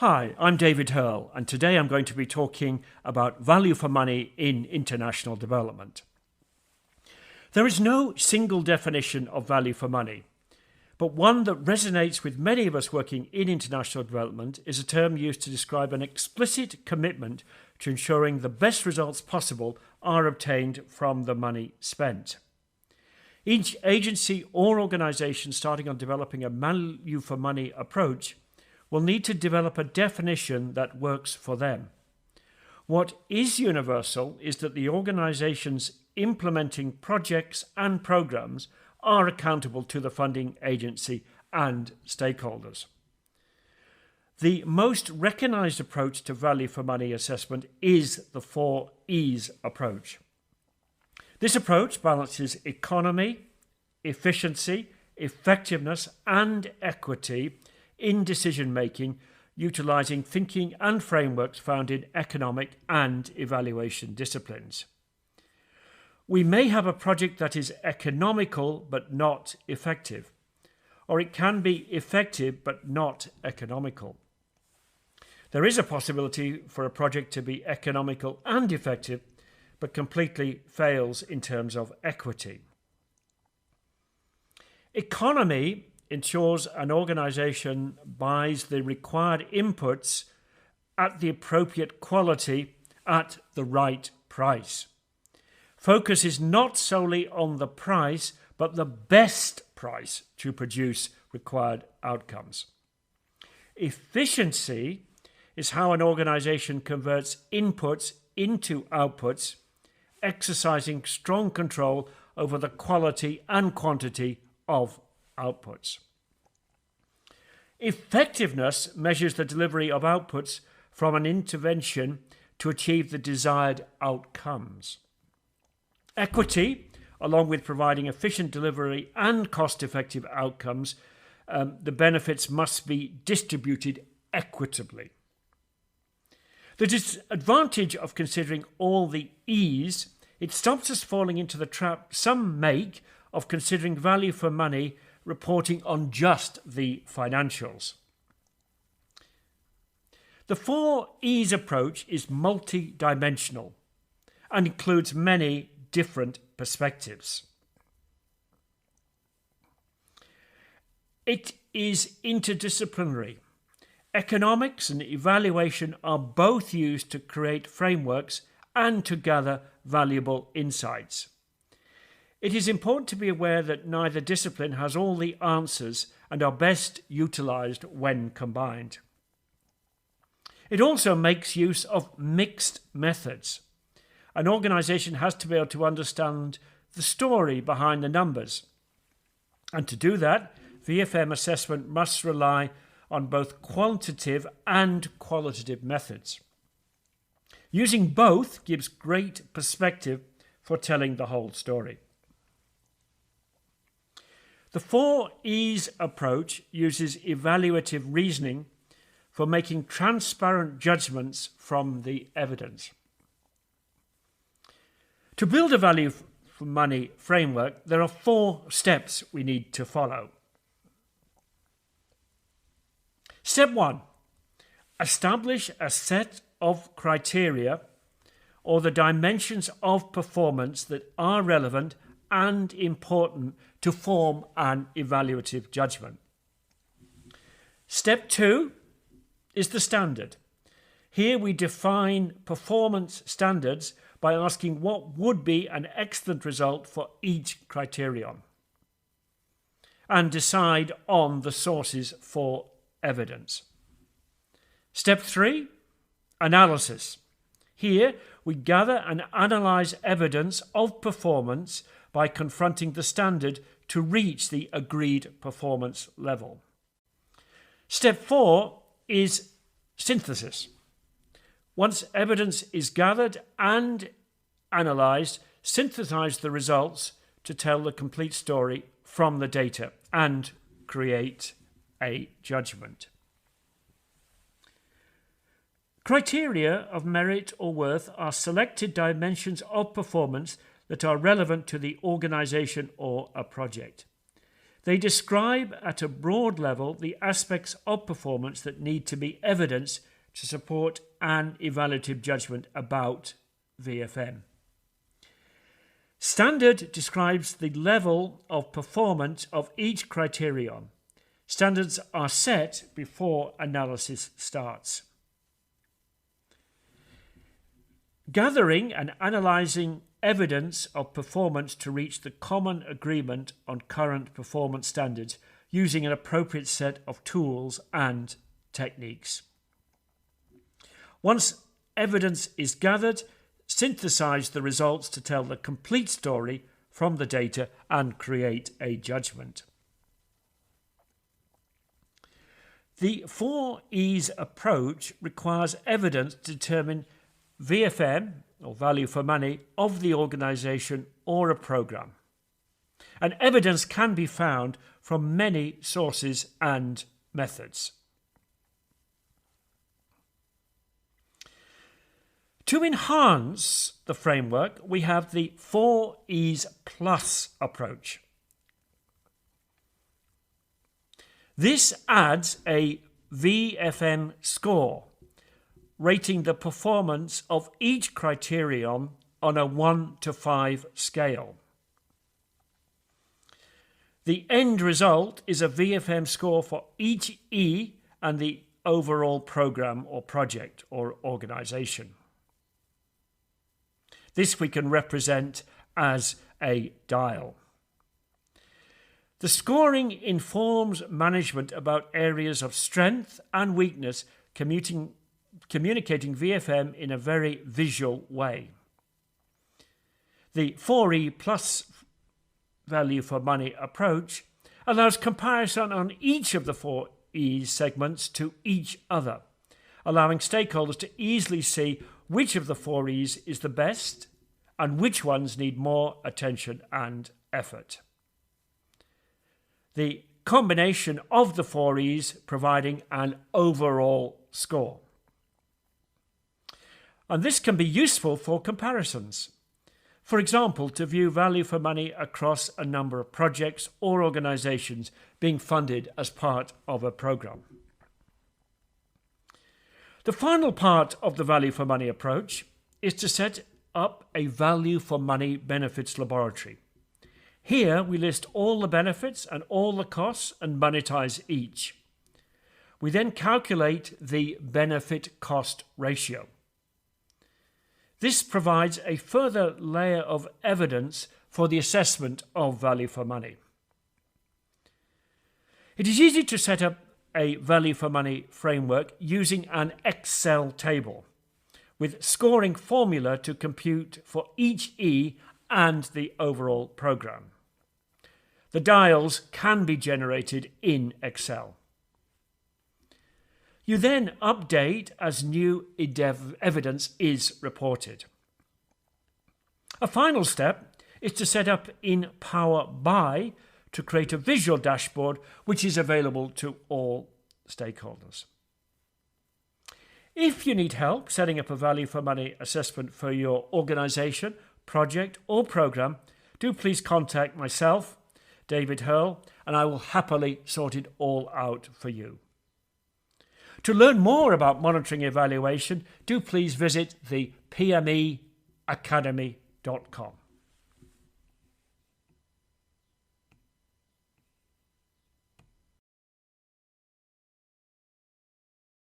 Hi, I'm David Hurl, and today I'm going to be talking about value for money in international development. There is no single definition of value for money, but one that resonates with many of us working in international development is a term used to describe an explicit commitment to ensuring the best results possible are obtained from the money spent. Each agency or organisation starting on developing a value for money approach will need to develop a definition that works for them. What is universal is that the organisations implementing projects and programs are accountable to the funding agency and stakeholders. The most recognised approach to value for money assessment is the 4 E's approach. This approach balances economy, efficiency, effectiveness and equity in decision-making, utilising thinking and frameworks found in economic and evaluation disciplines. We may have a project that is economical but not effective, or it can be effective but not economical. There is a possibility for a project to be economical and effective but completely fails in terms of equity. Economy ensures an organisation buys the required inputs at the appropriate quality at the right price. Focus is not solely on the price, but the best price to produce required outcomes. Efficiency is how an organisation converts inputs into outputs, exercising strong control over the quality and quantity of outputs. Effectiveness measures the delivery of outputs from an intervention to achieve the desired outcomes. Equity, along with providing efficient delivery and cost-effective outcomes, the benefits must be distributed equitably. The disadvantage of considering all the E's, it stops us falling into the trap some make of considering value for money reporting on just the financials. The 4 E's approach is multi-dimensional and includes many different perspectives. It is interdisciplinary. Economics and evaluation are both used to create frameworks and to gather valuable insights. It is important to be aware that neither discipline has all the answers and are best utilised when combined. It also makes use of mixed methods. An organisation has to be able to understand the story behind the numbers. And to do that, VFM assessment must rely on both quantitative and qualitative methods. Using both gives great perspective for telling the whole story. The 4 E's approach uses evaluative reasoning for making transparent judgments from the evidence. To build a value for money framework, there are 4 steps we need to follow. Step 1. Establish a set of criteria or the dimensions of performance that are relevant and important to form an evaluative judgment. Step 2 is the standard. Here we define performance standards by asking what would be an excellent result for each criterion and decide on the sources for evidence. Step 3, analysis. Here we gather and analyse evidence of performance by confronting the standard to reach the agreed performance level. Step 4 is synthesis. Once evidence is gathered and analysed, synthesise the results to tell the complete story from the data and create a judgment. Criteria of merit or worth are selected dimensions of performance that are relevant to the organisation or a project. They describe at a broad level the aspects of performance that need to be evidenced to support an evaluative judgment about VFM. Standard describes the level of performance of each criterion. Standards are set before analysis starts. Gathering and analysing evidence of performance to reach the common agreement on current performance standards using an appropriate set of tools and techniques. Once evidence is gathered, synthesize the results to tell the complete story from the data and create a judgment. The 4E's approach requires evidence to determine VFM, or value for money, of the organisation or a programme. And evidence can be found from many sources and methods. To enhance the framework, we have the 4E's Plus approach. This adds a VFM score, rating the performance of each criterion on a 1 to 5 scale. The end result is a VFM score for each E and the overall programme or project or organisation. This we can represent as a dial. The scoring informs management about areas of strength and weakness, communicating VFM in a very visual way. The 4E plus value for money approach allows comparison on each of the 4E segments to each other, allowing stakeholders to easily see which of the 4Es is the best and which ones need more attention and effort. The combination of the 4Es providing an overall score. And this can be useful for comparisons. For example, to view value for money across a number of projects or organisations being funded as part of a programme. The final part of the value for money approach is to set up a value for money benefits laboratory. Here we list all the benefits and all the costs and monetize each. We then calculate the benefit-cost ratio. This provides a further layer of evidence for the assessment of value for money. It is easy to set up a value for money framework using an Excel table with scoring formula to compute for each E and the overall program. The dials can be generated in Excel. You then update as new evidence is reported. A final step is to set up in Power BI to create a visual dashboard which is available to all stakeholders. If you need help setting up a value for money assessment for your organisation, project or programme, do please contact myself, David Hurl, and I will happily sort it all out for you. To learn more about monitoring evaluation, do please visit the pmeacademy.com.